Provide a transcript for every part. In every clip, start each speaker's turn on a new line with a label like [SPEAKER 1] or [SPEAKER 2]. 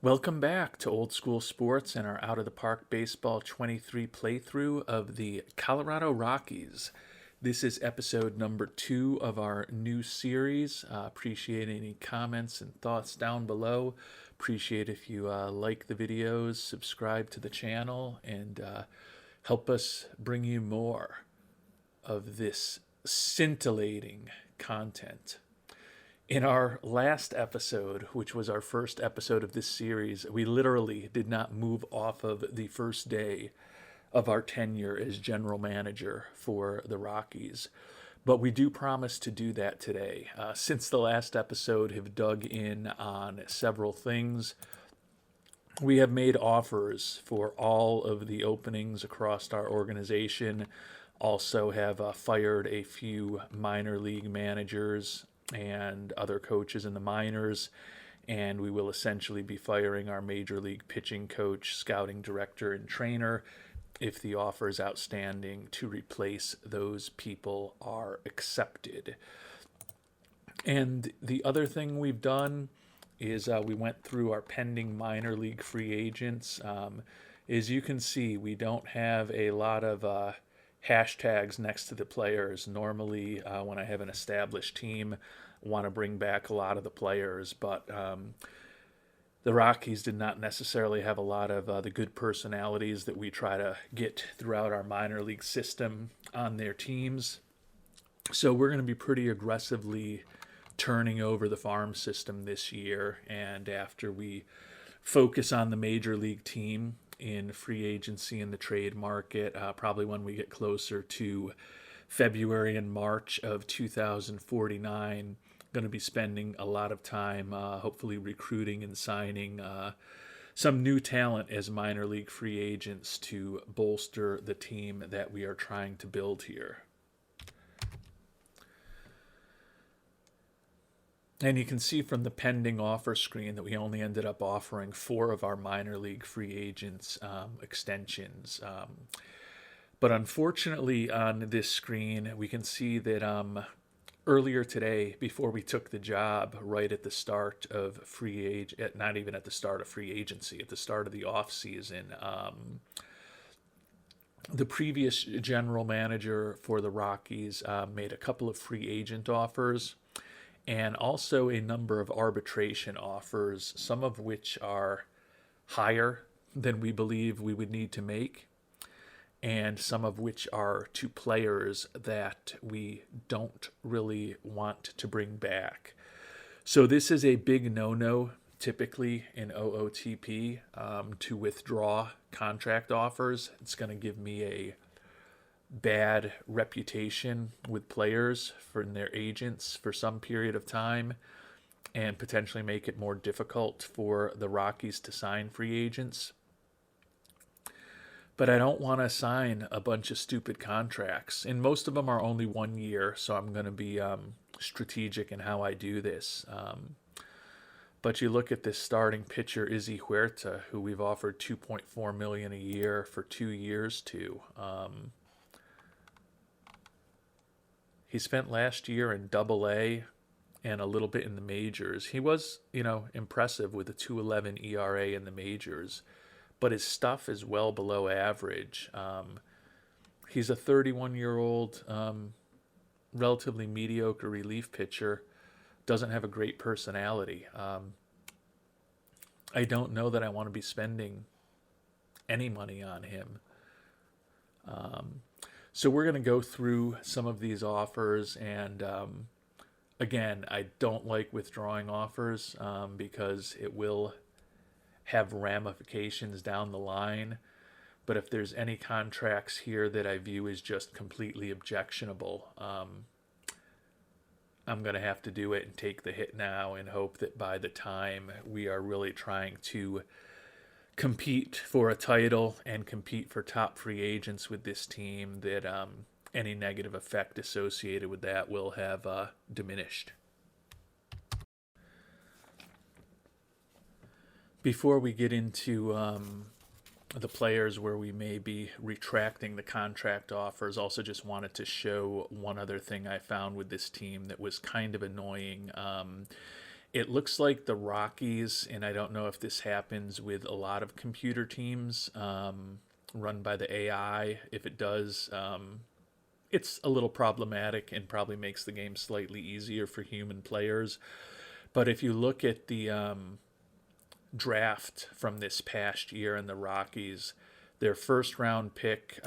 [SPEAKER 1] Welcome back to Old School Sports and our Out of the Park Baseball 23 playthrough of the Colorado Rockies. This is episode number 2 of our new series. Appreciate any comments and thoughts down below. Appreciate if you like the videos, subscribe to the channel, and help us bring you more of this scintillating content. In our last episode, which was our first episode of this series, we literally did not move off of the first day of our tenure as general manager for the Rockies. But we do promise to do that today. Since the last episode, have dug in on several things. We have made offers for all of the openings across our organization. Also have fired a few minor league managers and other coaches in the minors, and we will essentially be firing our major league pitching coach, scouting director, and trainer if the offers outstanding to replace those people are accepted. And the other thing we've done is we went through our pending minor league free agents. As you can see, we don't have a lot of hashtags next to the players. Normally, when I have an established team, I want to bring back a lot of the players, but the Rockies did not necessarily have a lot of the good personalities that we try to get throughout our minor league system on their teams. So we're going to be pretty aggressively turning over the farm system this year, and after we focus on the major league team in free agency and the trade market, probably when we get closer to February and March of 2049, going to be spending a lot of time hopefully recruiting and signing some new talent as minor league free agents to bolster the team that we are trying to build here. And you can see from the pending offer screen that we only ended up offering 4 of our minor league free agents extensions. But unfortunately on this screen, we can see that earlier today, before we took the job, right at the start of not even at the start of free agency, at the start of the offseason, the previous general manager for the Rockies made a couple of free agent offers and also a number of arbitration offers, some of which are higher than we believe we would need to make, and some of which are to players that we don't really want to bring back. So this is a big no-no, typically in OOTP, to withdraw contract offers. It's going to give me a bad reputation with players and their agents for some period of time, and potentially make it more difficult for the Rockies to sign free agents. But I don't want to sign a bunch of stupid contracts, and most of them are only 1 year, so I'm going to be strategic in how I do this. But you look at this starting pitcher, Izzy Huerta, who we've offered $2.4 million a year for 2 years to. He spent last year in Double-A and a little bit in the majors. He was, impressive with a 2.11 ERA in the majors, but his stuff is well below average. He's a 31-year-old, relatively mediocre relief pitcher, doesn't have a great personality. I don't know that I want to be spending any money on him. So we're going to go through some of these offers, and again, I don't like withdrawing offers because it will have ramifications down the line. But if there's any contracts here that I view as just completely objectionable, I'm going to have to do it and take the hit now and hope that by the time we are really trying to compete for a title and compete for top free agents with this team, that any negative effect associated with that will have diminished. Before we get into the players where we may be retracting the contract offers, also just wanted to show one other thing I found with this team that was kind of annoying. It looks like the Rockies, and I don't know if this happens with a lot of computer teams run by the AI. If it does, it's a little problematic and probably makes the game slightly easier for human players. But if you look at the draft from this past year in the Rockies, their first round pick,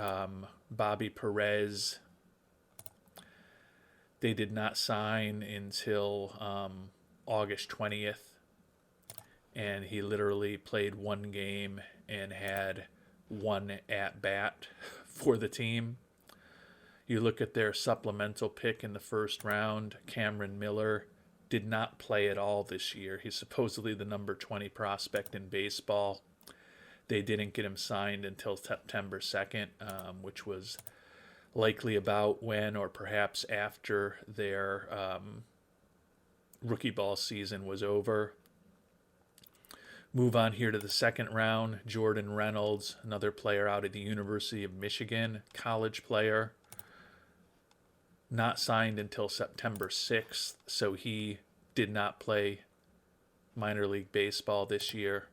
[SPEAKER 1] Bobby Perez, they did not sign until August 20th. And he literally played one game and had one at bat for the team. You look at their supplemental pick in the first round, Cameron Miller did not play at all this year. He's supposedly the number 20 prospect in baseball. They didn't get him signed until September 2nd, which was likely about when or perhaps after their rookie ball season was over. Move on here to the second round, Jordan Reynolds, another player out of the University of Michigan, college player. Not signed until September 6th, so he did not play minor league baseball this year.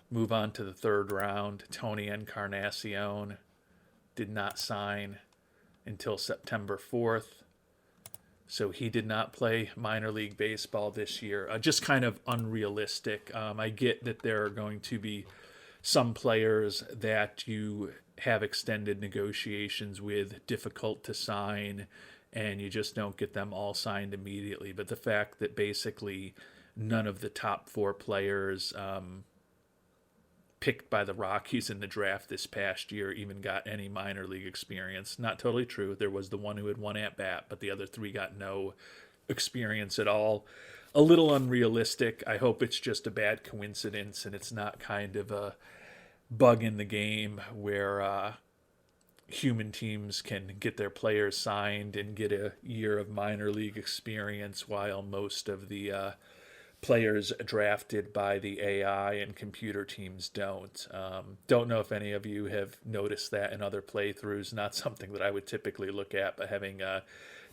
[SPEAKER 1] Move on to the third round, Tony Encarnacion did not sign until September 4th, so he did not play minor league baseball this year. Just kind of unrealistic. I get that there are going to be some players that you have extended negotiations with, difficult to sign, and you just don't get them all signed immediately. But the fact that basically none of the top four players picked by the Rockies in the draft this past year even got any minor league experience. Not totally true. There was the one who had one at bat, but the other three got no experience at all. A little unrealistic. I hope it's just a bad coincidence and it's not kind of a bug in the game where human teams can get their players signed and get a year of minor league experience while most of the players drafted by the AI and computer teams don't. Don't know if any of you have noticed that in other playthroughs. Not something that I would typically look at, but having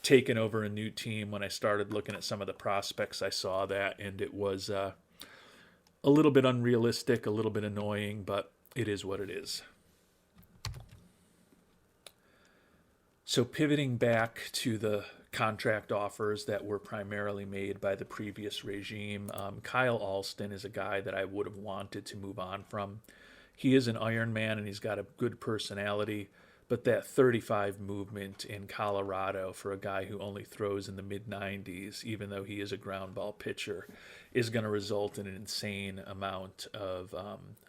[SPEAKER 1] taken over a new team, when I started looking at some of the prospects, I saw that, and it was a little bit unrealistic, a little bit annoying, but it is what it is. So pivoting back to the contract offers that were primarily made by the previous regime, Kyle Alston is a guy that I would have wanted to move on from. He is an Iron Man and he's got a good personality, but that 35 movement in Colorado for a guy who only throws in the mid-90s, even though he is a ground ball pitcher, is going to result in an insane amount of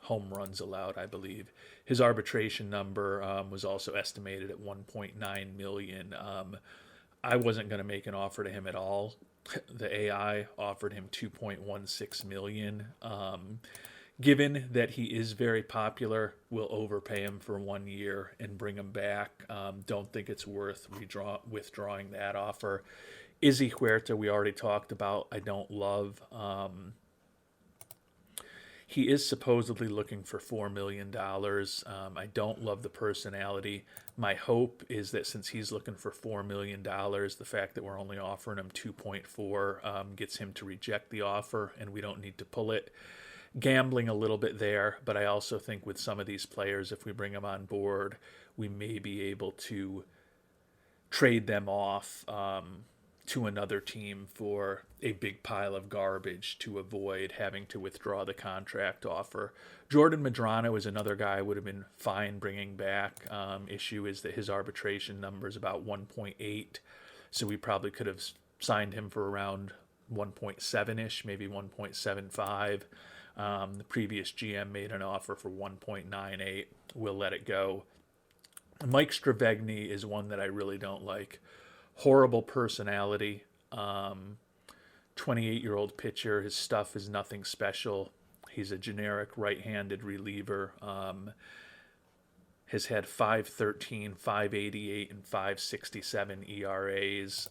[SPEAKER 1] home runs allowed, I believe. His arbitration number was also estimated at $1.9 million. I wasn't going to make an offer to him at all. The AI offered him $2.16 million. Given that he is very popular, we'll overpay him for 1 year and bring him back. Don't think it's worth withdrawing that offer. Izzy Huerta, we already talked about. I don't love. He is supposedly looking for $4 million. I don't love the personality. My hope is that since he's looking for $4 million, the fact that we're only offering him 2.4 gets him to reject the offer and we don't need to pull it. Gambling a little bit there, but I also think with some of these players, if we bring them on board, we may be able to trade them off to another team for a big pile of garbage to avoid having to withdraw the contract offer. Jordan Medrano is another guy I would have been fine bringing back. Issue is that his arbitration number is about 1.8, so we probably could have signed him for around 1.7-ish, maybe 1.75. The previous GM made an offer for 1.98. We'll let it go. Mike Stravegny is one that I really don't like. Horrible personality. 28-year-old pitcher. His stuff is nothing special. He's a generic right-handed reliever. Has had 5.13, 5.88, and 5.67 ERAs.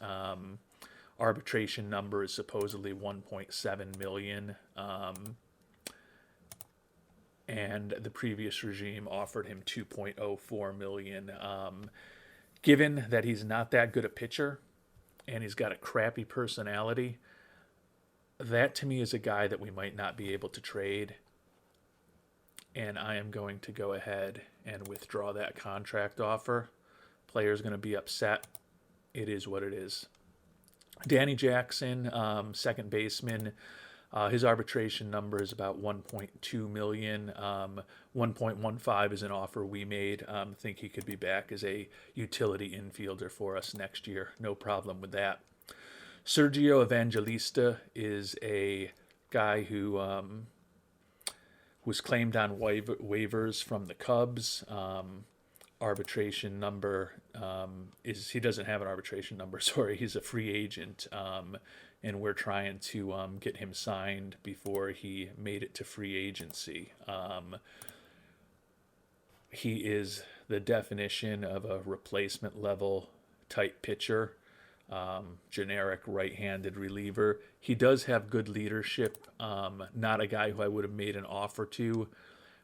[SPEAKER 1] Arbitration number is supposedly 1.7 million. And the previous regime offered him 2.04 million. Given that he's not that good a pitcher, and he's got a crappy personality, that to me is a guy that we might not be able to trade. And I am going to go ahead and withdraw that contract offer. Player's going to be upset. It is what it is. Danny Jackson, second baseman. His arbitration number is about 1.2 million. 1.15 is an offer we made. Think he could be back as a utility infielder for us next year. No problem with that. Sergio Evangelista is a guy who was claimed on waivers from the Cubs. Arbitration number is, he doesn't have an arbitration number. Sorry, he's a free agent, and we're trying to get him signed before he made it to free agency. He is the definition of a replacement level type pitcher. Generic right-handed reliever. He does have good leadership. Not a guy who I would have made an offer to.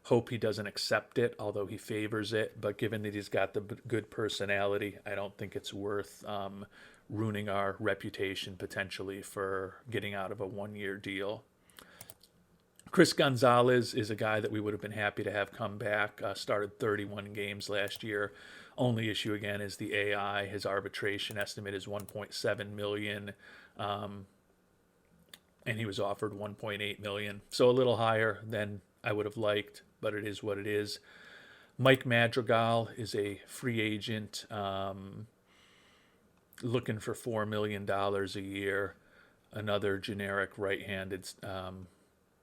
[SPEAKER 1] Hope he doesn't accept it, although he favors it. But given that he's got the good personality, I don't think it's worth ruining our reputation potentially for getting out of a one-year deal. Chris Gonzalez is a guy that we would have been happy to have come back. Started 31 games last year. Only issue again is the AI. His arbitration estimate is 1.7 million, and he was offered 1.8 million. So a little higher than I would have liked, but it is what it is. Mike Madrigal is a free agent, looking for $4 million a year. Another generic right-handed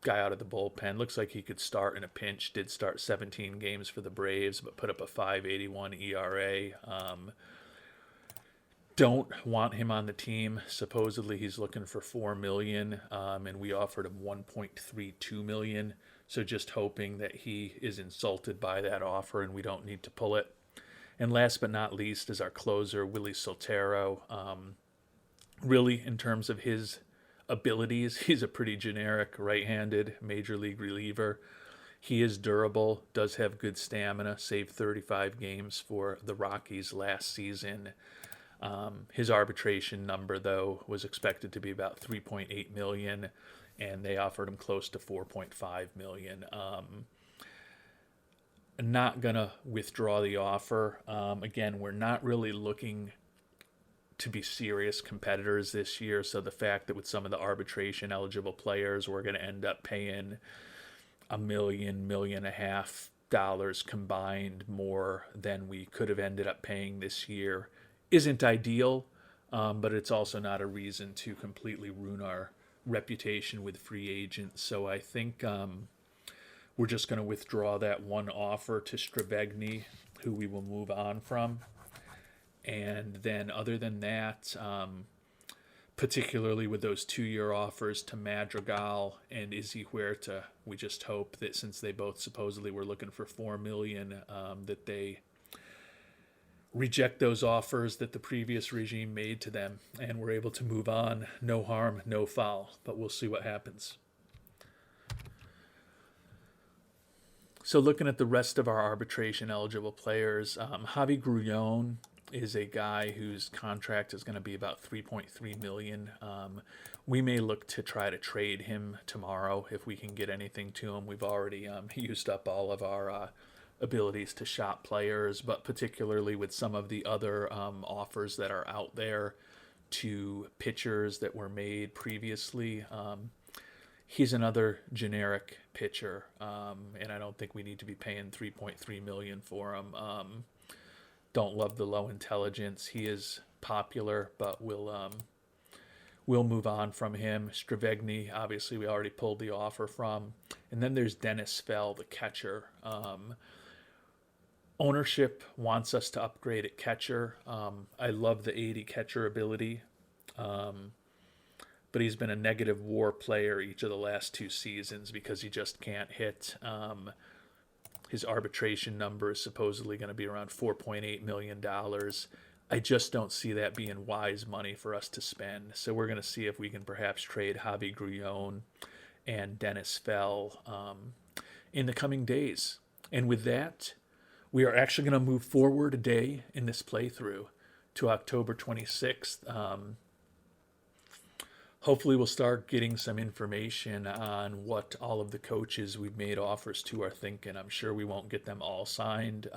[SPEAKER 1] guy out of the bullpen. Looks like he could start in a pinch. Did start 17 games for the Braves, but put up a 5.81 ERA. Don't want him on the team. Supposedly he's looking for $4 million, and we offered him $1.32 million. So just hoping that he is insulted by that offer and we don't need to pull it. And last but not least is our closer, Willie Soltero. Really, in terms of his abilities, he's a pretty generic right-handed major league reliever. He is durable, does have good stamina, saved 35 games for the Rockies last season. His arbitration number, though, was expected to be about 3.8 million, and they offered him close to 4.5 million. Not gonna withdraw the offer. Again, we're not really looking to be serious competitors this year, so the fact that with some of the arbitration eligible players we're going to end up paying $1 million, $1.5 million combined more than we could have ended up paying this year isn't ideal, but it's also not a reason to completely ruin our reputation with free agents. So I think we're just going to withdraw that one offer to Stravegny, who we will move on from. And then other than that, particularly with those 2-year offers to Madrigal and Izzy Huerta, we just hope that since they both supposedly were looking for $4 million, that they reject those offers that the previous regime made to them and we're able to move on. No harm, no foul, but we'll see what happens. So looking at the rest of our arbitration eligible players, Javi Grullon is a guy whose contract is going to be about 3.3 million. We may look to try to trade him tomorrow if we can get anything to him. We've already used up all of our abilities to shop players, but particularly with some of the other offers that are out there to pitchers that were made previously. He's another generic pitcher, and I don't think we need to be paying 3.3 million for him. Don't love the low intelligence. He is popular, but we'll move on from him. Stravegny, obviously, we already pulled the offer from. And then there's Dennis Fell, the catcher. Ownership wants us to upgrade at catcher. I love the 80 catcher ability, but he's been a negative WAR player each of the last 2 seasons because he just can't hit. His arbitration number is supposedly going to be around $4.8 million. I just don't see that being wise money for us to spend. So we're going to see if we can perhaps trade Javi Grullon and Dennis Fell in the coming days. And with that, we are actually going to move forward a day in this playthrough to October 26th. hopefully we'll start getting some information on what all of the coaches we've made offers to are thinking. I'm sure we won't get them all signed,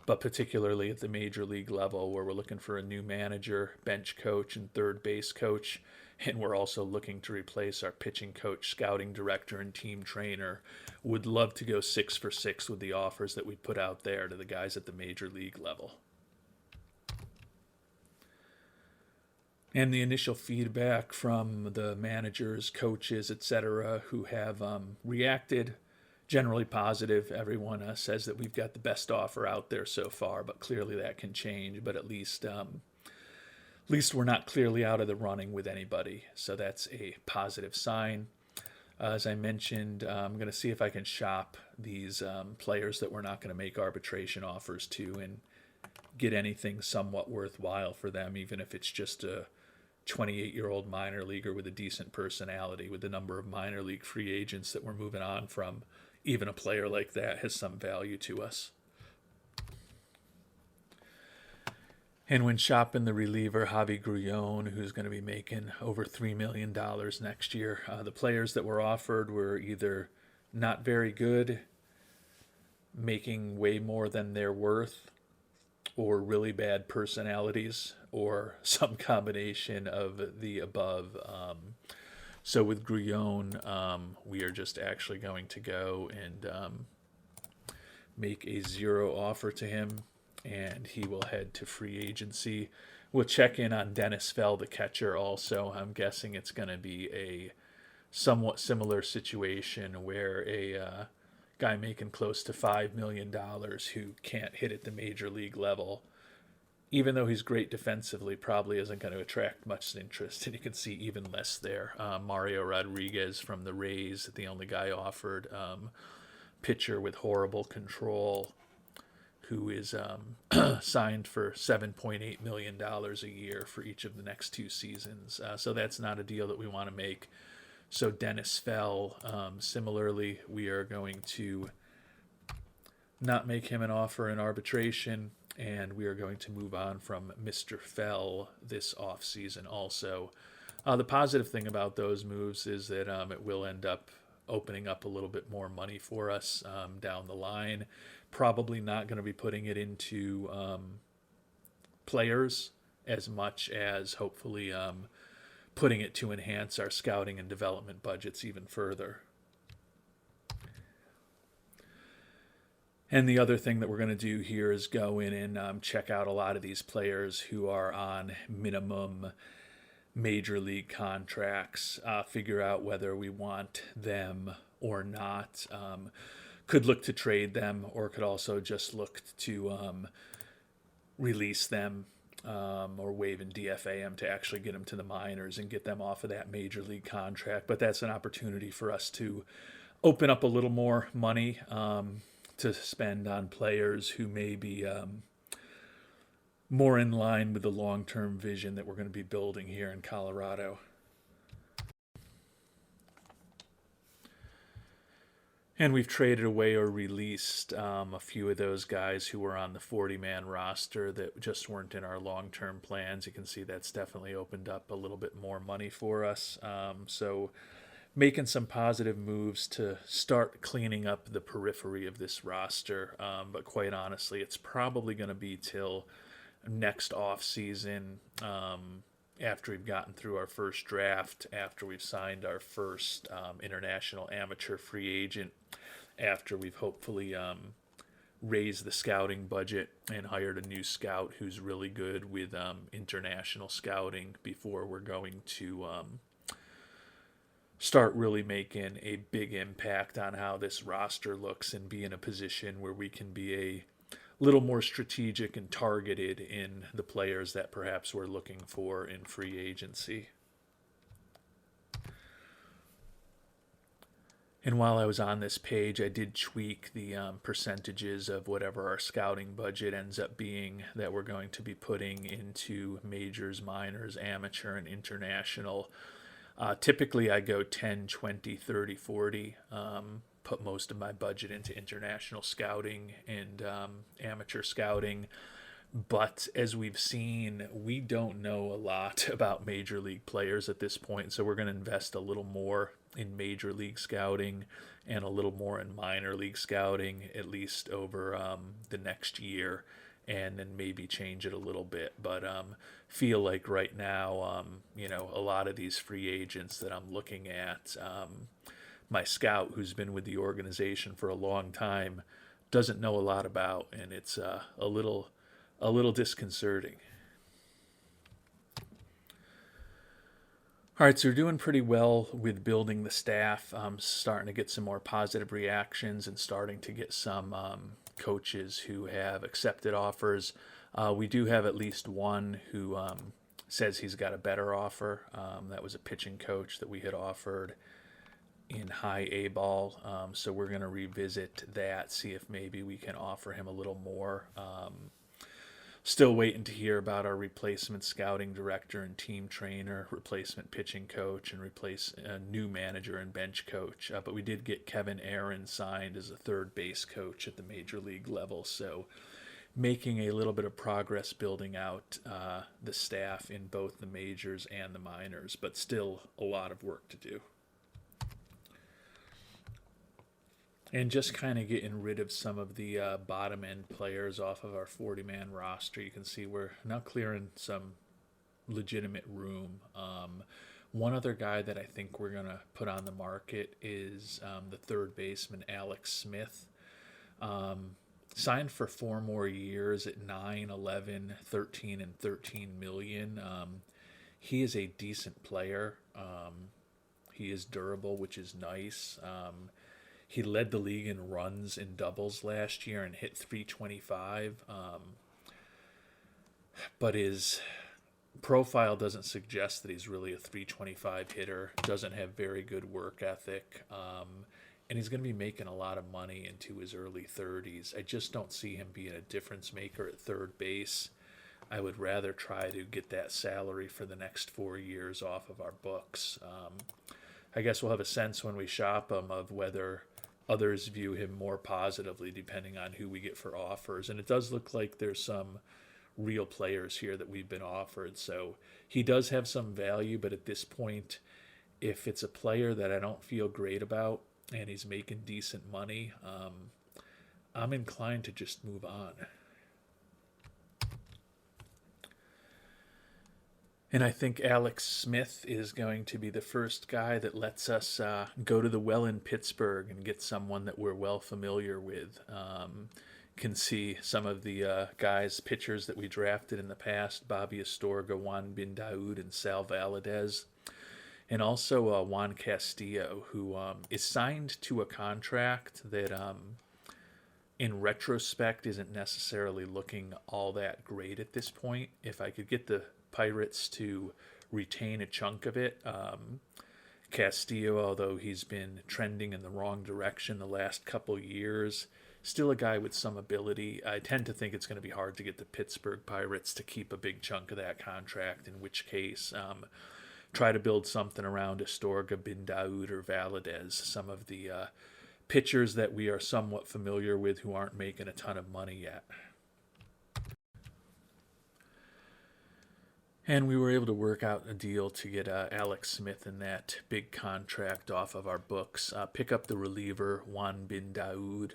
[SPEAKER 1] but particularly at the major league level where we're looking for a new manager, bench coach, and third base coach. And we're also looking to replace our pitching coach, scouting director, and team trainer. Would love to go 6 for 6 with the offers that we put out there to the guys at the major league level. And the initial feedback from the managers, coaches, etc., who have reacted, generally positive. Everyone says that we've got the best offer out there so far, but clearly that can change. But at least we're not clearly out of the running with anybody, so that's a positive sign. As I mentioned, I'm going to see if I can shop these players that we're not going to make arbitration offers to and get anything somewhat worthwhile for them, even if it's just a 28-year-old minor leaguer with a decent personality. With the number of minor league free agents that we're moving on from, even a player like that has some value to us. And when shopping the reliever, Javi Grullon, who's going to be making over $3 million next year, the players that were offered were either not very good, making way more than they're worth, or really bad personalities, or some combination of the above. So with Grullon, we are just actually going to go and make a 0 offer to him, and he will head to free agency. We'll check in on Dennis Fell, the catcher, also. I'm guessing it's going to be a somewhat similar situation where a guy making close to $5 million who can't hit at the major league level, even though he's great defensively, probably isn't going to attract much interest. And you can see even less there. Mario Rodriguez from the Rays, the only guy offered, pitcher with horrible control, who is signed for $7.8 million a year for each of the next 2 seasons. So that's not a deal that we want to make. So Dennis Fell, similarly, we are going to not make him an offer in arbitration, and we are going to move on from Mr. Fell this offseason also. The positive thing about those moves is that it will end up opening up a little bit more money for us down the line. Probably not going to be putting it into players as much as hopefully putting it to enhance our scouting and development budgets even further. And the other thing that we're going to do here is go in and check out a lot of these players who are on minimum major league contracts, figure out whether we want them or not. Could look to trade them, or could also just look to release them, or waive and DFA them to actually get them to the minors and get them off of that major league contract. But that's an opportunity for us to open up a little more money to spend on players who may be more in line with the long-term vision that we're going to be building here in Colorado. And we've traded away or released a few of those guys who were on the 40-man roster that just weren't in our long-term plans. You can see that's definitely opened up a little bit more money for us. So making some positive moves to start cleaning up the periphery of this roster. But quite honestly, it's probably going to be till next offseason, after we've gotten through our first draft, after we've signed our first international amateur free agent, after we've hopefully raised the scouting budget and hired a new scout who's really good with international scouting, before we're going to start really making a big impact on how this roster looks and be in a position where we can be a little more strategic and targeted in the players that perhaps we're looking for in free agency. And while I was on this page, I did tweak the percentages of whatever our scouting budget ends up being that we're going to be putting into majors, minors, amateur, and international. Typically, I go 10, 20, 30, 40. Put most of my budget into international scouting and amateur scouting. But as we've seen, we don't know a lot about major league players at this point, so we're going to invest a little more in major league scouting and a little more in minor league scouting, at least over the next year, and then maybe change it a little bit. But feel like right now, a lot of these free agents that I'm looking at, my scout who's been with the organization for a long time doesn't know a lot about, and it's a little disconcerting. All right, so we're doing pretty well with building the staff. Starting to get some more positive reactions and starting to get some coaches who have accepted offers. We do have at least one who says he's got a better offer. That was a pitching coach that we had offered in high A ball. So we're going to revisit that, see if maybe we can offer him a little more. Still waiting to hear about our replacement scouting director and team trainer, replacement pitching coach, and replace a new manager and bench coach. But we did get Kevin Aaron signed as a third base coach at the major league level. So making a little bit of progress building out the staff in both the majors and the minors, but still a lot of work to do. And just kind of getting rid of some of the bottom end players off of our 40-man roster. You can see we're now clearing some legitimate room. One other guy that I think we're going to put on the market is the third baseman, Alex Smith. Signed for 4 more years at 9, 11, 13, and 13 million. He is a decent player. He is durable, which is nice. He led the league in runs and doubles last year and hit 325. But his profile doesn't suggest that he's really a 325 hitter. Doesn't have very good work ethic. And he's going to be making a lot of money into his early 30s. I just don't see him being a difference maker at third base. I would rather try to get that salary for the next 4 years off of our books. I guess we'll have a sense when we shop him of whether others view him more positively depending on who we get for offers. And it does look like there's some real players here that we've been offered. So he does have some value, but at this point, if it's a player that I don't feel great about and he's making decent money, I'm inclined to just move on. And I think Alex Smith is going to be the first guy that lets us go to the well in Pittsburgh and get someone that we're well familiar with. Can see some of the guys, pitchers that we drafted in the past, Bobby Astorga, Juan Bin Daoud, and Sal Valadez. And also Juan Castillo, who is signed to a contract that in retrospect isn't necessarily looking all that great at this point. If I could get the Pirates to retain a chunk of it. Castillo, although he's been trending in the wrong direction the last couple years, still a guy with some ability. I tend to think it's going to be hard to get the Pittsburgh Pirates to keep a big chunk of that contract, in which case try to build something around Astorga, Bin Daoud, or Valadez, some of the pitchers that we are somewhat familiar with who aren't making a ton of money yet. And we were able to work out a deal to get Alex Smith in that big contract off of our books. Pick up the reliever, Juan Bin Daoud.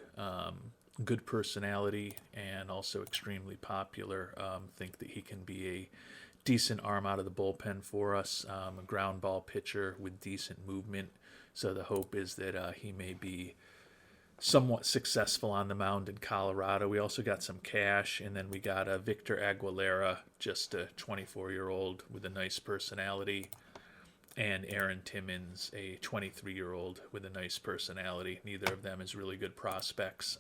[SPEAKER 1] Good personality and also extremely popular. Think that he can be a decent arm out of the bullpen for us. A ground ball pitcher with decent movement. So the hope is that he may be somewhat successful on the mound in Colorado. We also got some cash, and then we got Victor Aguilera, just a 24-year-old with a nice personality, and Aaron Timmons, a 23-year-old with a nice personality. Neither of them is really good prospects,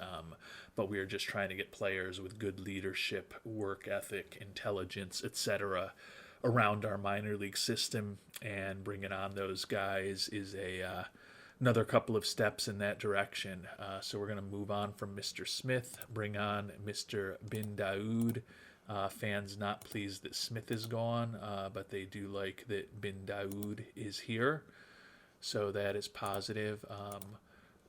[SPEAKER 1] but we are just trying to get players with good leadership, work ethic, intelligence, etc. around our minor league system, and bringing on those guys is another couple of steps in that direction. So we're going to move on from Mr. Smith, bring on Mr. Bin Daoud. Fans not pleased that Smith is gone, but they do like that Bin Daoud is here. So that is positive.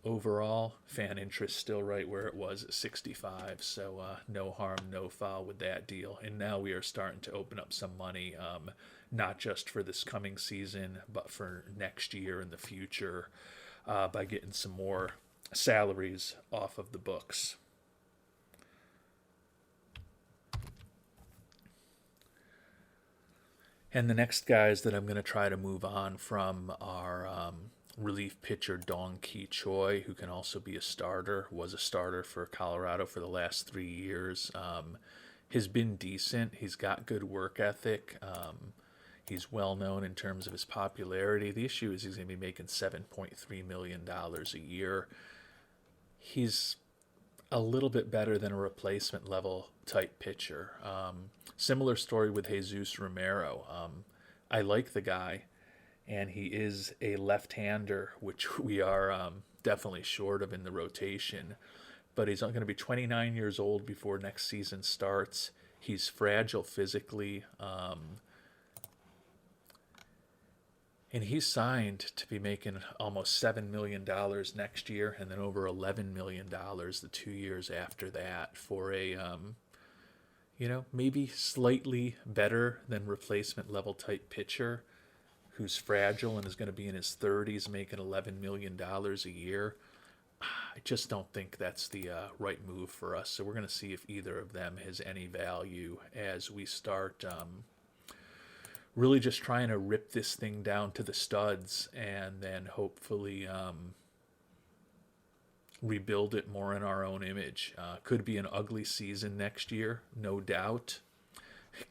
[SPEAKER 1] overall. Fan interest still right where it was at 65, so no harm, no foul with that deal. And now we are starting to open up some money, not just for this coming season, but for next year and the future, by getting some more salaries off of the books. And the next guys that I'm going to try to move on from are relief pitcher Dong Ki Choi, who can also be a starter, was a starter for Colorado for the last 3 years. Has been decent. He's got good work ethic. He's well known in terms of his popularity. The issue is he's going to be making $7.3 million a year. He's a little bit better than a replacement level type pitcher. Similar story with Jesus Romero. I like the guy, and he is a left-hander, which we are definitely short of in the rotation. But he's going to be 29 years old before next season starts. He's fragile physically. And he's signed to be making almost $7 million next year, and then over $11 million the 2 years after that for a, maybe slightly better than replacement level type pitcher who's fragile and is going to be in his 30s making $11 million a year. I just don't think that's the right move for us. So we're going to see if either of them has any value as we start really just trying to rip this thing down to the studs and then hopefully rebuild it more in our own image. Could be an ugly season next year, no doubt,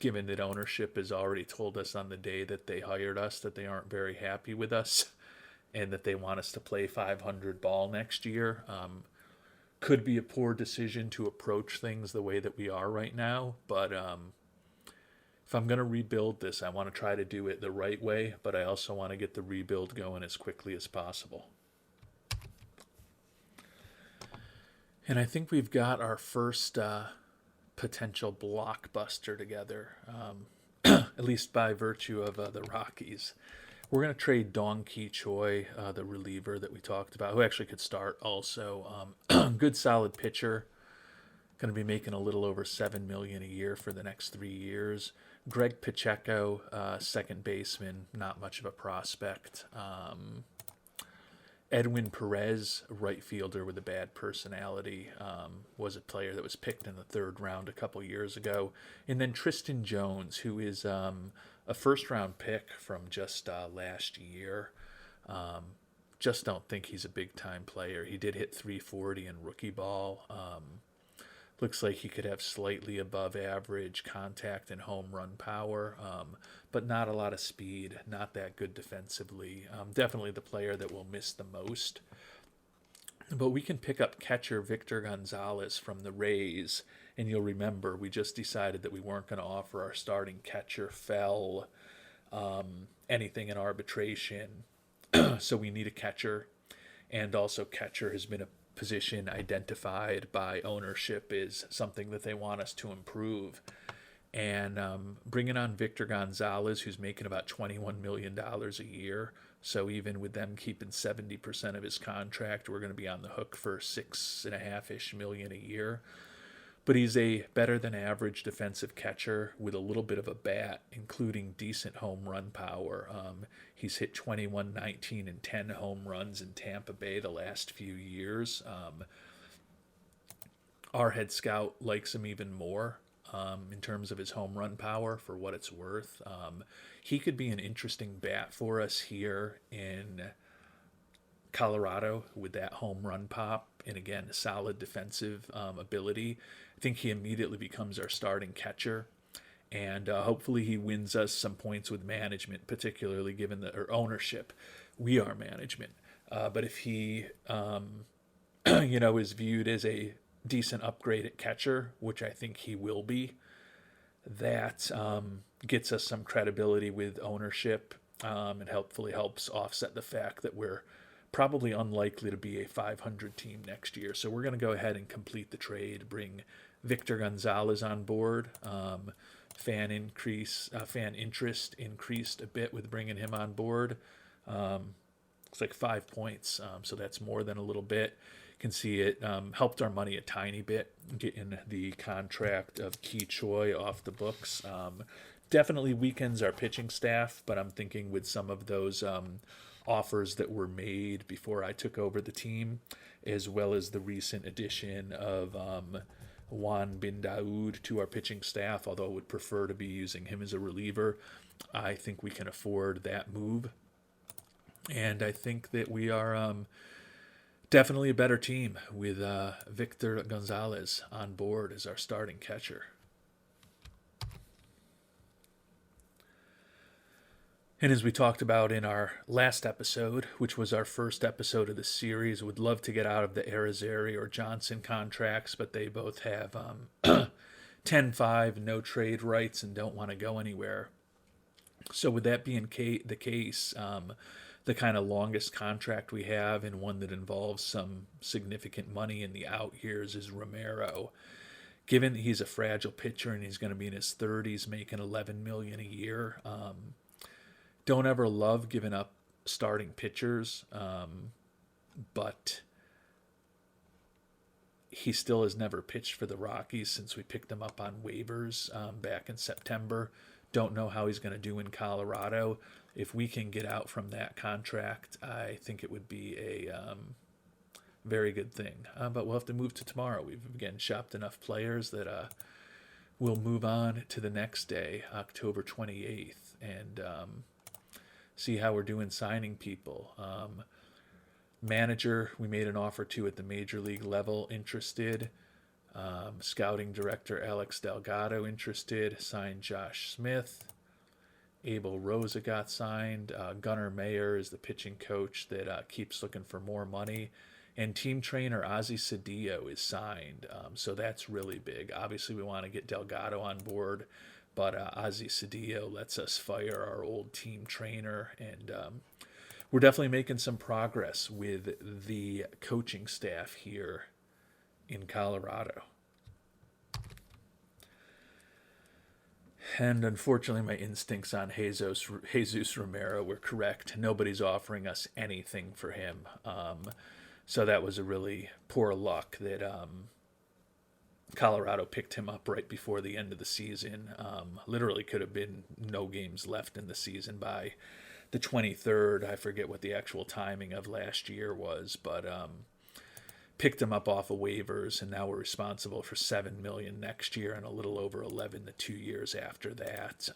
[SPEAKER 1] given that ownership has already told us on the day that they hired us that they aren't very happy with us and that they want us to play 500 ball next year. Could be a poor decision to approach things the way that we are right now, but if I'm going to rebuild this, I want to try to do it the right way, but I also want to get the rebuild going as quickly as possible. And I think we've got our first potential blockbuster together, at least by virtue of the Rockies. We're going to trade Dong Ki Choi, the reliever that we talked about, who actually could start also. Good solid pitcher. Going to be making a little over $7 million a year for the next 3 years. Greg Pacheco, second baseman, not much of a prospect. Edwin Perez, right fielder with a bad personality, was a player that was picked in the third round a couple years ago. And then Tristan Jones, who is a first-round pick from just last year. Just don't think he's a big-time player. He did hit 340 in rookie ball. Looks like he could have slightly above average contact and home run power, but not a lot of speed, not that good defensively. Definitely the player that will miss the most. But we can pick up catcher Victor Gonzalez from the Rays, and you'll remember we just decided that we weren't going to offer our starting catcher Fell anything in arbitration. So we need a catcher, and also catcher has been a position identified by ownership is something that they want us to improve. And bringing on Victor Gonzalez, who's making about $21 million a year. So even with them keeping 70% of his contract, we're going to be on the hook for $6.5-ish million a year. But he's a better than average defensive catcher with a little bit of a bat, including decent home run power. He's hit 21, 19, and 10 home runs in Tampa Bay the last few years. Our head scout likes him even more in terms of his home run power for what it's worth. He could be an interesting bat for us here in Colorado with that home run pop and, again, a solid defensive ability. I think he immediately becomes our starting catcher, and hopefully he wins us some points with management, particularly given or ownership. We are management. But if he, is viewed as a decent upgrade at catcher, which I think he will be, that gets us some credibility with ownership and hopefully helps offset the fact that we're probably unlikely to be a 500 team next year. So we're going to go ahead and complete the trade, bring Victor Gonzalez on board. Fan interest increased a bit with bringing him on board. It's like 5 points. So that's more than a little bit. Can see it helped our money a tiny bit getting the contract of Key Choi off the books. Definitely weakens our pitching staff, but I'm thinking with some of those offers that were made before I took over the team, as well as the recent addition of Juan Bin Daoud to our pitching staff, although I would prefer to be using him as a reliever. I think we can afford that move. And I think that we are definitely a better team with Victor Gonzalez on board as our starting catcher. And as we talked about in our last episode, which was our first episode of the series, would love to get out of the Arizari or Johnson contracts, but they both have 10-5, no trade rights, and don't want to go anywhere. So with that being the case, the kind of longest contract we have and one that involves some significant money in the out years is Romero. Given that he's a fragile pitcher and he's going to be in his 30s making $11 million a year, don't ever love giving up starting pitchers, but he still has never pitched for the Rockies since we picked him up on waivers back in September. Don't know how he's going to do in Colorado. If we can get out from that contract, I think it would be a very good thing. But we'll have to move to tomorrow. We've, again, shopped enough players that we'll move on to the next day, October 28th, and see how we're doing signing people. Manager, we made an offer to at the major league level, interested. Scouting director Alex Delgado interested. Signed Josh Smith. Abel Rosa got signed. Gunnar Mayer is the pitching coach that keeps looking for more money. And team trainer Ozzie Cedillo is signed. So that's really big. Obviously, we want to get Delgado on board, but Ozzie Cedillo lets us fire our old team trainer. And we're definitely making some progress with the coaching staff here in Colorado. And unfortunately, my instincts on Jesus Romero were correct. Nobody's offering us anything for him. So that was a really poor luck that Colorado picked him up right before the end of the season. Literally could have been no games left in the season by the 23rd. I forget what the actual timing of last year was, but picked him up off of waivers, and now we're responsible for $7 million next year and a little over 11 the 2 years after that.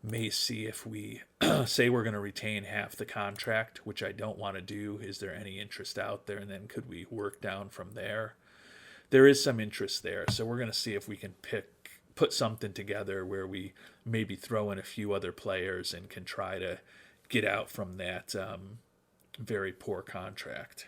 [SPEAKER 1] May see if we say we're going to retain half the contract, which I don't want to do. Is there any interest out there? And then could we work down from there? There is some interest there, so we're going to see if we can put something together where we maybe throw in a few other players and can try to get out from that very poor contract.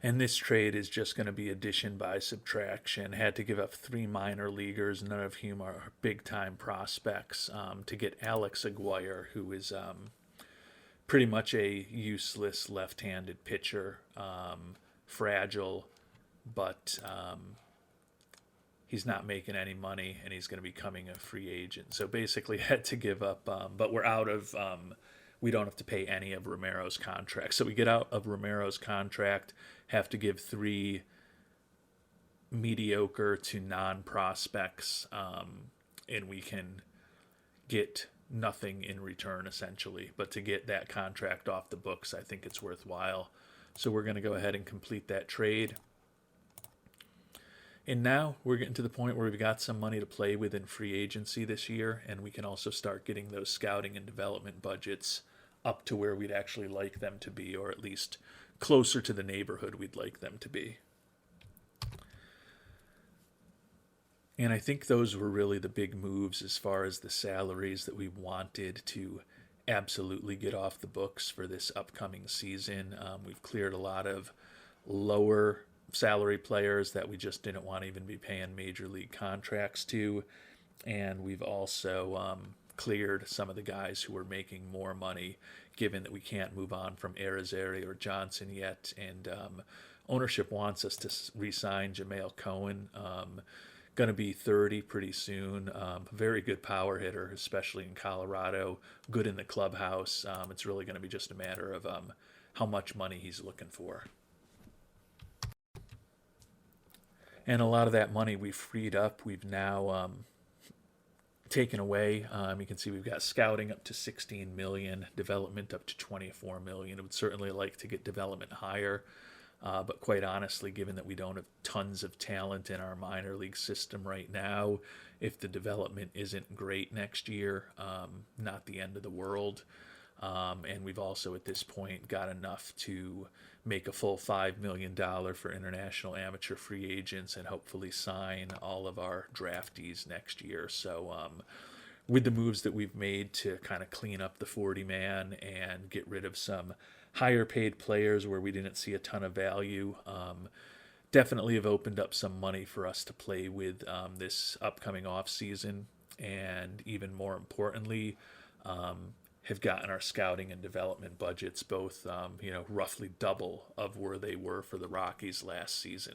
[SPEAKER 1] And this trade is just going to be addition by subtraction. Had to give up 3 minor leaguers, none of whom are big-time prospects, to get Alex Aguirre, who is pretty much a useless left-handed pitcher, fragile, but he's not making any money, and he's going to be becoming a free agent. So basically had to give up, but we're out of... we don't have to pay any of Romero's contract. So we get out of Romero's contract, have to give 3 mediocre to non-prospects, and we can get nothing in return, essentially. But to get that contract off the books, I think it's worthwhile. So we're going to go ahead and complete that trade. And now we're getting to the point where we've got some money to play with in free agency this year, and we can also start getting those scouting and development budgets up to where we'd actually like them to be, or at least closer to the neighborhood we'd like them to be. And I think those were really the big moves as far as the salaries that we wanted to absolutely get off the books for this upcoming season. We've cleared a lot of lower salary players that we just didn't want to even be paying major league contracts to. And we've also cleared some of the guys who were making more money, given that we can't move on from Arizari or Johnson yet. And ownership wants us to re-sign Jamail Cohen. going to be 30 pretty soon. Very good power hitter, especially in Colorado. Good in the clubhouse. It's really going to be just a matter of how much money he's looking for. And a lot of that money we've freed up, we've now taken away. You can see we've got scouting up to 16 million, development up to 24 million. I would certainly like to get development higher. But quite honestly, given that we don't have tons of talent in our minor league system right now, if the development isn't great next year, not the end of the world. And we've also at this point got enough to make a full $5 million for international amateur free agents and hopefully sign all of our draftees next year. So with the moves that we've made to kind of clean up the 40-man and get rid of some higher paid players where we didn't see a ton of value, definitely have opened up some money for us to play with this upcoming off season, and even more importantly, have gotten our scouting and development budgets both roughly double of where they were for the Rockies last season.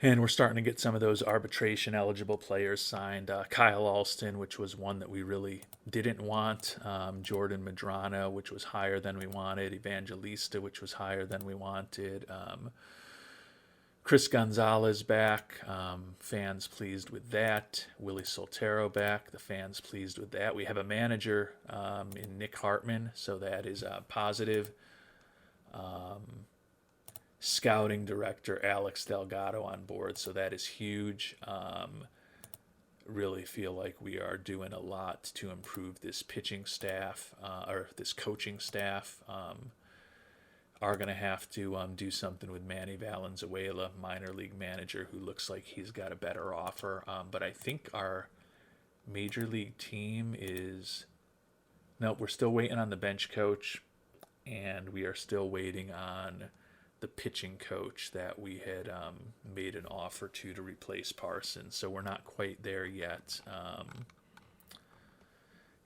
[SPEAKER 1] And we're starting to get some of those arbitration eligible players signed. Kyle Alston, which was one that we really didn't want. Jordan Medrano, which was higher than we wanted. Evangelista, which was higher than we wanted. Chris Gonzalez back. Fans pleased with that. Willie Soltero back. The fans pleased with that. We have a manager in Nick Hartman, so that is positive. Scouting director Alex Delgado on board, so that is huge. Really feel like we are doing a lot to improve this pitching staff, or this coaching staff. Are going to have to do something with Manny Valenzuela, minor league manager, who looks like he's got a better offer. But I think our major league team is... No, we're still waiting on the bench coach, and we are still waiting on the pitching coach that we had made an offer to replace Parsons. So we're not quite there yet.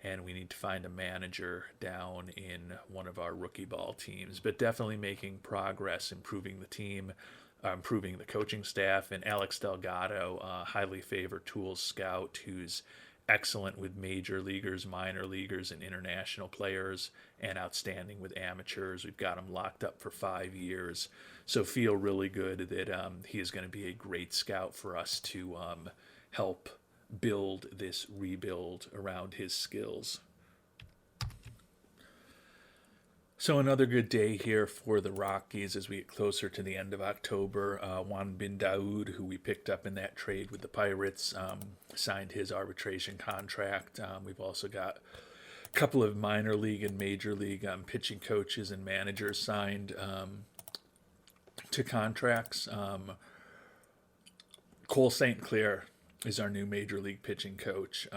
[SPEAKER 1] And we need to find a manager down in one of our rookie ball teams, but definitely making progress, improving the team, improving the coaching staff. And Alex Delgado, highly favored tools scout, who's excellent with major leaguers, minor leaguers, and international players, and outstanding with amateurs. We've got him locked up for 5 years, so feel really good that he is going to be a great scout for us to help build this rebuild around his skills. So another good day here for the Rockies as we get closer to the end of October. Juan Bin Daoud, who we picked up in that trade with the Pirates, signed his arbitration contract. We've also got a couple of minor league and major league pitching coaches and managers signed to contracts. Cole St. Clair is our new major league pitching coach.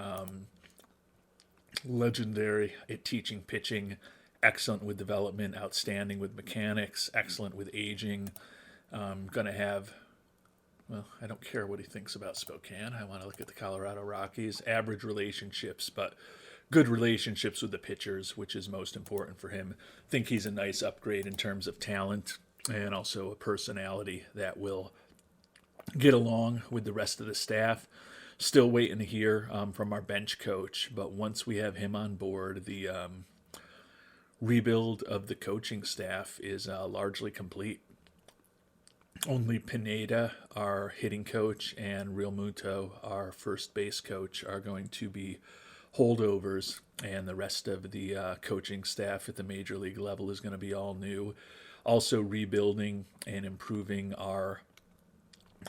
[SPEAKER 1] Legendary at teaching pitching, excellent with development, outstanding with mechanics, excellent with aging. Going to have, well, I don't care what he thinks about Spokane. I want to look at the Colorado Rockies. Average relationships, but good relationships with the pitchers, which is most important for him. Think he's a nice upgrade in terms of talent and also a personality that will get along with the rest of the staff. Still waiting to hear from our bench coach, but once we have him on board, the rebuild of the coaching staff is largely complete. Only Pineda, our hitting coach, and Real Muto, our first base coach, are going to be holdovers, and the rest of the coaching staff at the major league level is going to be all new. Also rebuilding and improving our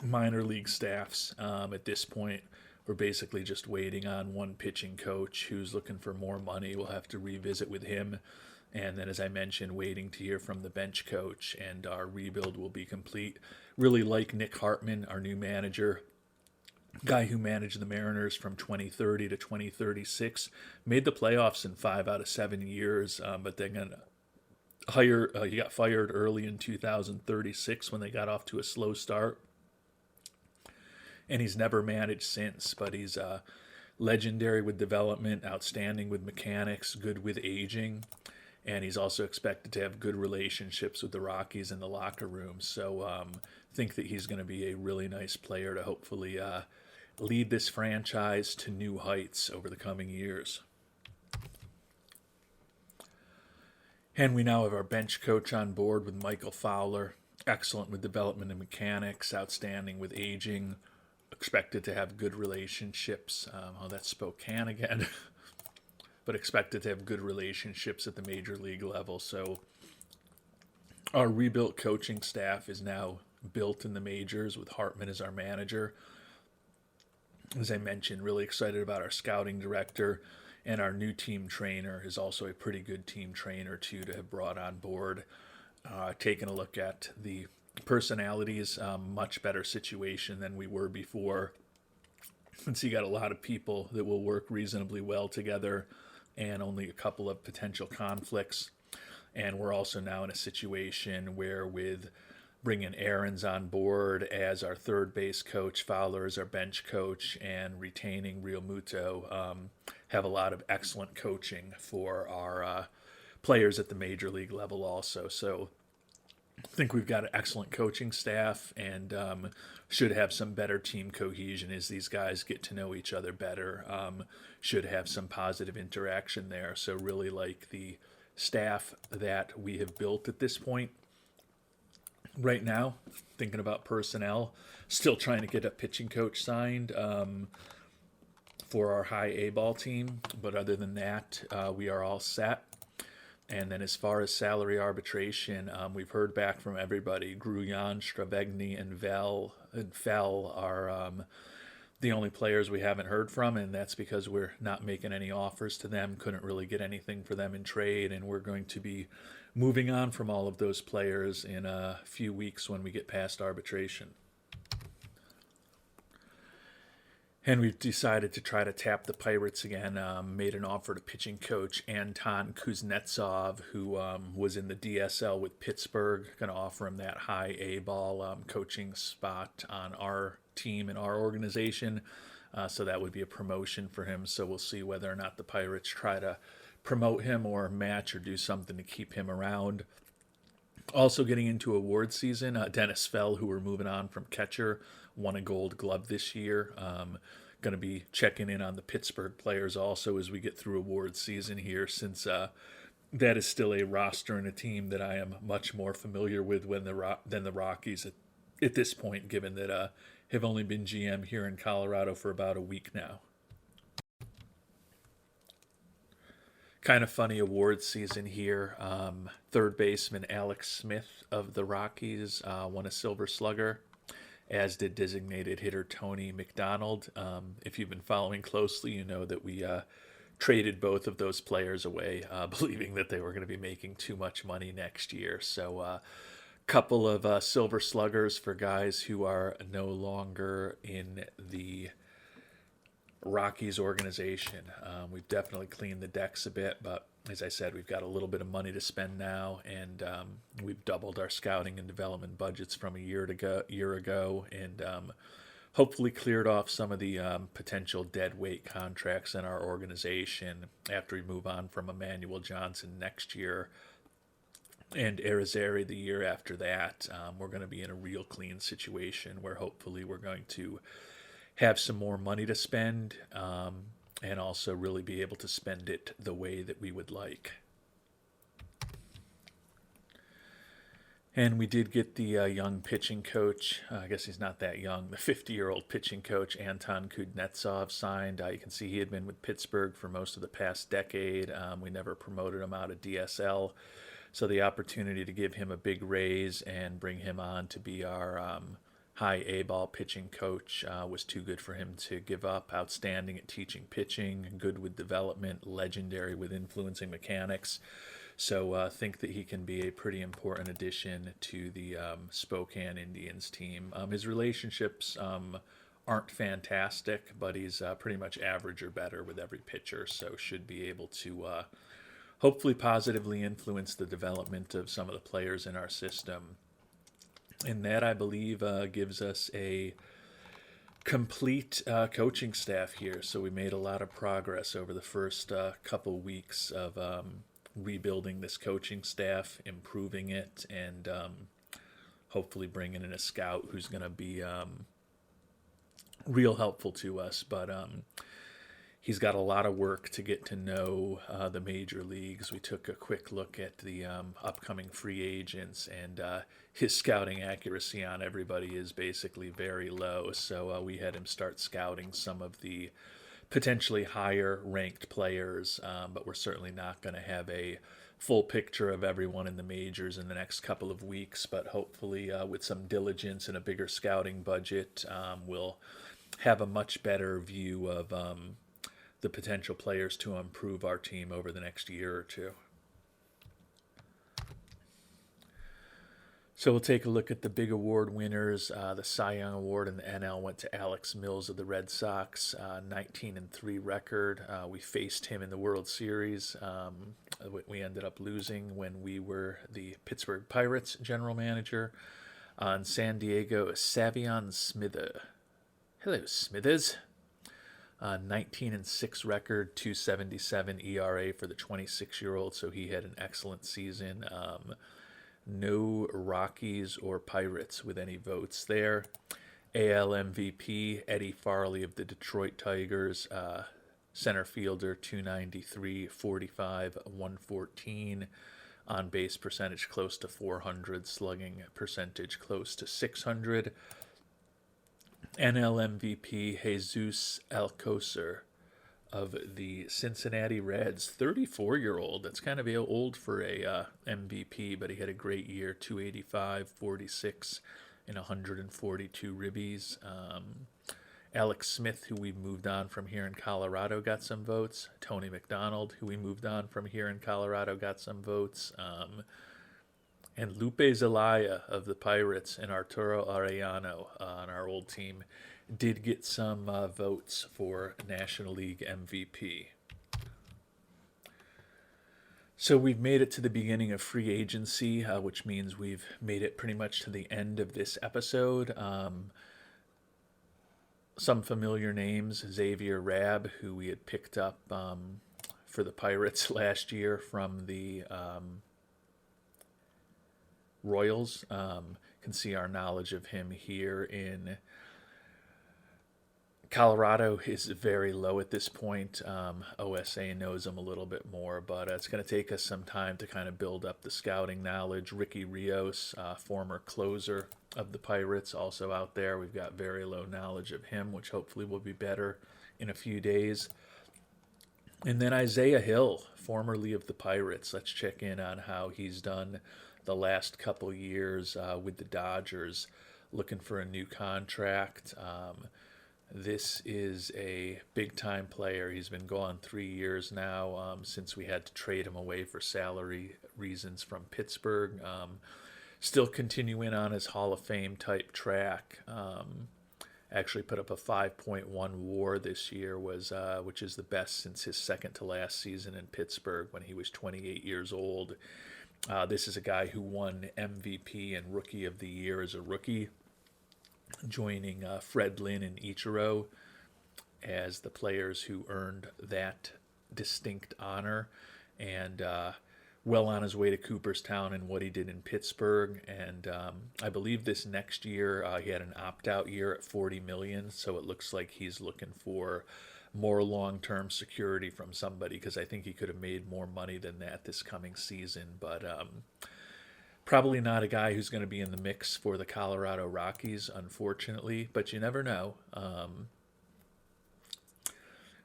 [SPEAKER 1] minor league staffs. At this point, we're basically just waiting on one pitching coach who's looking for more money. We'll have to revisit with him. And then, as I mentioned, waiting to hear from the bench coach, and our rebuild will be complete. Really like Nick Hartman, our new manager, guy who managed the Mariners from 2030 to 2036, made the playoffs in 5 out of 7 years, but then he got fired early in 2036 when they got off to a slow start. And he's never managed since, but he's legendary with development, outstanding with mechanics, good with aging. and he's also expected to have good relationships with the Rockies in the locker room. So think that he's going to be a really nice player to hopefully lead this franchise to new heights over the coming years. And we now have our bench coach on board with Michael Fowler. Excellent with development and mechanics, outstanding with aging, expected to have good relationships. That's Spokane again. But expected to have good relationships at the major league level. So our rebuilt coaching staff is now built in the majors with Hartman as our manager. As I mentioned, really excited about our scouting director, and our new team trainer is also a pretty good team trainer too to have brought on board. Taking a look at the personalities, much better situation than we were before. Since you got a lot of people that will work reasonably well together and only a couple of potential conflicts. And we're also now in a situation where with bringing Aaron's on board as our third base coach, Fowler as our bench coach, and retaining Real Muto, have a lot of excellent coaching for our players at the major league level also. So I think we've got an excellent coaching staff and should have some better team cohesion as these guys get to know each other better. Should have some positive interaction there. So really like the staff that we have built at this point. Right now, thinking about personnel, still trying to get a pitching coach signed for our high A ball team. But other than that, we are all set. And then as far as salary arbitration, we've heard back from everybody. Gruyan, Stravegny, and Fell are the only players we haven't heard from, and that's because we're not making any offers to them, couldn't really get anything for them in trade, and we're going to be moving on from all of those players in a few weeks when we get past arbitration. And we've decided to try to tap the Pirates again. Made an offer to pitching coach Anton Kuznetsov, who was in the DSL with Pittsburgh. Going to offer him that high A ball coaching spot on our team and our organization. So that would be a promotion for him. So we'll see whether or not the Pirates try to promote him or match or do something to keep him around. Also getting into award season, Dennis Fell, who we're moving on from catcher, won a Gold Glove this year. Going to be checking in on the Pittsburgh players also as we get through award season here, since that is still a roster and a team that I am much more familiar with than the Rockies at this point, given that have only been GM here in Colorado for about a week now. Kind of funny award season here. Third baseman Alex Smith of the Rockies won a Silver Slugger, as did designated hitter Tony McDonald. If you've been following closely, you know that we traded both of those players away, believing that they were going to be making too much money next year. So couple of Silver Sluggers for guys who are no longer in the Rockies organization. We've definitely cleaned the decks a bit, but as I said, we've got a little bit of money to spend now, and we've doubled our scouting and development budgets from a year ago, and hopefully cleared off some of the potential dead weight contracts in our organization after we move on from Emmanuel Johnson next year and Arizari the year after that. We're going to be in a real clean situation where hopefully we're going to have some more money to spend, and also really be able to spend it the way that we would like. And we did get the young pitching coach, I guess he's not that young, the 50-year-old pitching coach Anton Kuznetsov signed. You can see he had been with Pittsburgh for most of the past decade. We never promoted him out of DSL. So the opportunity to give him a big raise and bring him on to be our high A-ball pitching coach was too good for him to give up. Outstanding at teaching pitching, good with development, legendary with influencing mechanics. So think that he can be a pretty important addition to the Spokane Indians team. His relationships aren't fantastic, but he's pretty much average or better with every pitcher, so should be able to hopefully positively influence the development of some of the players in our system. And that, I believe, gives us a complete coaching staff here. So we made a lot of progress over the first couple weeks of rebuilding this coaching staff, improving it, and hopefully bringing in a scout who's going to be real helpful to us. But he's got a lot of work to get to know the major leagues. We took a quick look at the upcoming free agents, and his scouting accuracy on everybody is basically very low. So we had him start scouting some of the potentially higher ranked players, but we're certainly not going to have a full picture of everyone in the majors in the next couple of weeks. But hopefully, with some diligence and a bigger scouting budget, we'll have a much better view of the potential players to improve our team over the next year or two. So we'll take a look at the big award winners. The Cy Young Award in the NL went to Alex Mills of the Red Sox, 19-3 record. We faced him in the World Series. We ended up losing when we were the Pittsburgh Pirates general manager. On San Diego, Savion Smither. Hello, Smithers. 19-6 record, 2.77 ERA for the 26-year-old, so he had an excellent season. No Rockies or Pirates with any votes there. AL MVP, Eddie Farley of the Detroit Tigers, center fielder, 293, 45, 114. On base percentage close to 400, slugging percentage close to 600. NL MVP, Jesus Alcocer of the Cincinnati Reds, 34-year-old. That's kind of old for a MVP, but he had a great year, 285, 46, and 142 ribbies. Alex Smith, who we moved on from here in Colorado, got some votes. Tony McDonald, who we moved on from here in Colorado, got some votes. And Lupe Zelaya of the Pirates and Arturo Arellano on our old team did get some votes for National League MVP. So we've made it to the beginning of free agency, which means we've made it pretty much to the end of this episode. Some familiar names, Xavier Rabb, who we had picked up for the Pirates last year from the Royals. Can see our knowledge of him here in Colorado is very low at this point. OSA knows him a little bit more, but it's going to take us some time to kind of build up the scouting knowledge. Ricky Rios, former closer of the Pirates, also out there. We've got very low knowledge of him, which hopefully will be better in a few days. And then Isaiah Hill, formerly of the Pirates. Let's check in on how he's done the last couple years with the Dodgers, looking for a new contract. This is a big-time player. He's been gone 3 years now since we had to trade him away for salary reasons from Pittsburgh. Still continuing on his Hall of Fame type track. Actually put up a 5.1 WAR this year, which is the best since his second to last season in Pittsburgh when he was 28 years old. This is a guy who won MVP and Rookie of the Year as a rookie, joining Fred Lynn and Ichiro as the players who earned that distinct honor, and well on his way to Cooperstown and what he did in Pittsburgh. And I believe this next year he had an opt-out year at $40 million, so it looks like he's looking for more long-term security from somebody, because I think he could have made more money than that this coming season. But probably not a guy who's going to be in the mix for the Colorado Rockies, unfortunately, but you never know.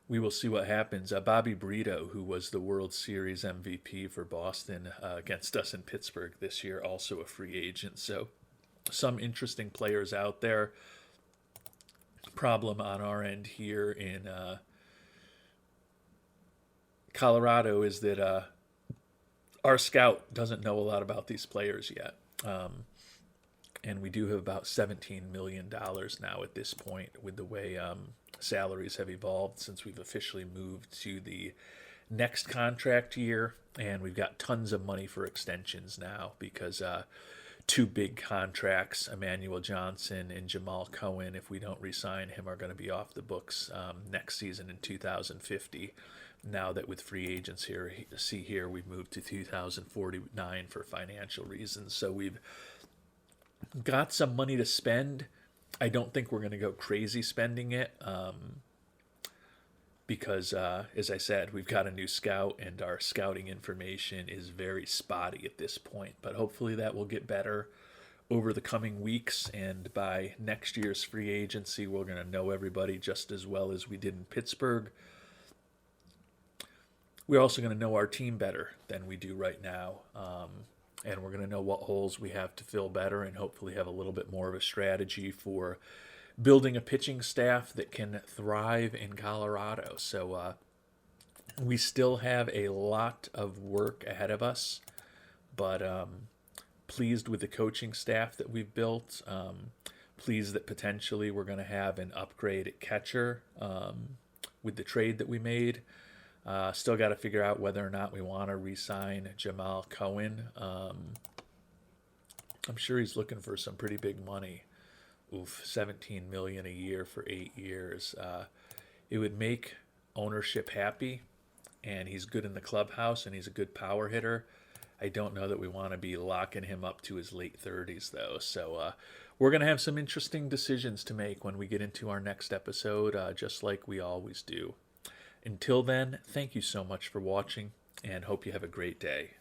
[SPEAKER 1] We will see what happens. Bobby Brito, who was the World Series MVP for Boston against us in Pittsburgh this year, also a free agent. So some interesting players out there. Problem on our end here in Colorado is that our scout doesn't know a lot about these players yet. And we do have about $17 million now at this point with the way salaries have evolved since we've officially moved to the next contract year. And we've got tons of money for extensions now because two big contracts, Emmanuel Johnson and Jamal Cohen, if we don't re-sign him, are going to be off the books next season in 2050. Now that with free agents here, we've moved to 2049 for financial reasons. So we've got some money to spend. I don't think we're going to go crazy spending it because, as I said, we've got a new scout and our scouting information is very spotty at this point. But hopefully that will get better over the coming weeks. And by next year's free agency, we're going to know everybody just as well as we did in Pittsburgh. We're also going to know our team better than we do right now. And we're going to know what holes we have to fill better and hopefully have a little bit more of a strategy for building a pitching staff that can thrive in Colorado. So we still have a lot of work ahead of us, but pleased with the coaching staff that we've built. Pleased that potentially we're going to have an upgrade at catcher with the trade that we made. Still got to figure out whether or not we want to re-sign Jamal Cohen. I'm sure he's looking for some pretty big money. $17 million a year for 8 years. It would make ownership happy, and he's good in the clubhouse, and he's a good power hitter. I don't know that we want to be locking him up to his late 30s, though. So we're going to have some interesting decisions to make when we get into our next episode, just like we always do. Until then, thank you so much for watching, and hope you have a great day.